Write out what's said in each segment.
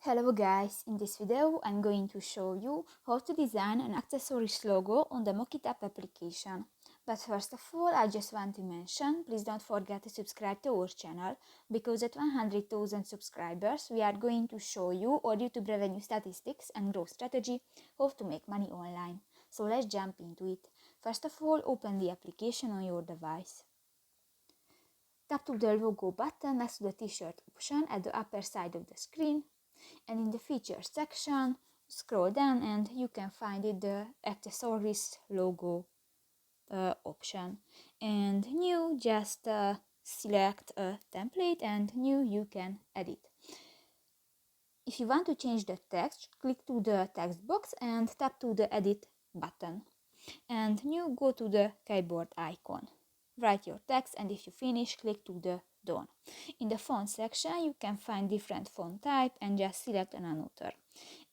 Hello guys, in this video I'm going to show you how to design an accessories logo on the Mockitup application. But first of all, I just want to mention, please don't forget to subscribe to our channel, because at 100,000 subscribers we are going to show you our YouTube revenue statistics and growth strategy, how to make money online. So let's jump into it. First of all, open the application on your device. Tap to the logo button next to the t-shirt option at the upper side of the screen. And in the features section, scroll down and you can find it the accessories logo option. And new, just select a template, and new you can edit. If you want to change the text, click to the text box and tap to the edit button. And new, go to the keyboard icon. Write your text, and if you finish, click to the done. In the font section, you can find different font type and just select another.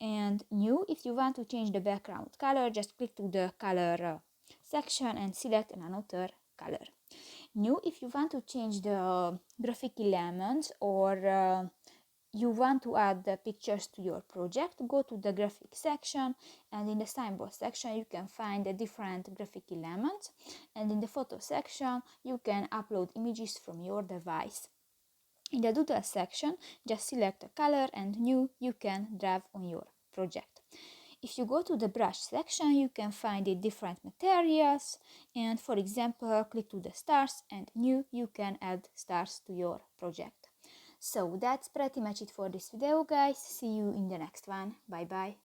And new, if you want to change the background color, just click to the color section and select another color. New, if you want to change the graphic elements or you want to add the pictures to your project, go to the graphic section, and in the symbol section you can find the different graphic elements, and in the photo section you can upload images from your device. In the doodle section, just select a color, and new you can draw on your project. If you go to the brush section, you can find the different materials, and for example, click to the stars, and new you can add stars to your project. So that's pretty much it for this video, guys. See you in the next one. Bye bye.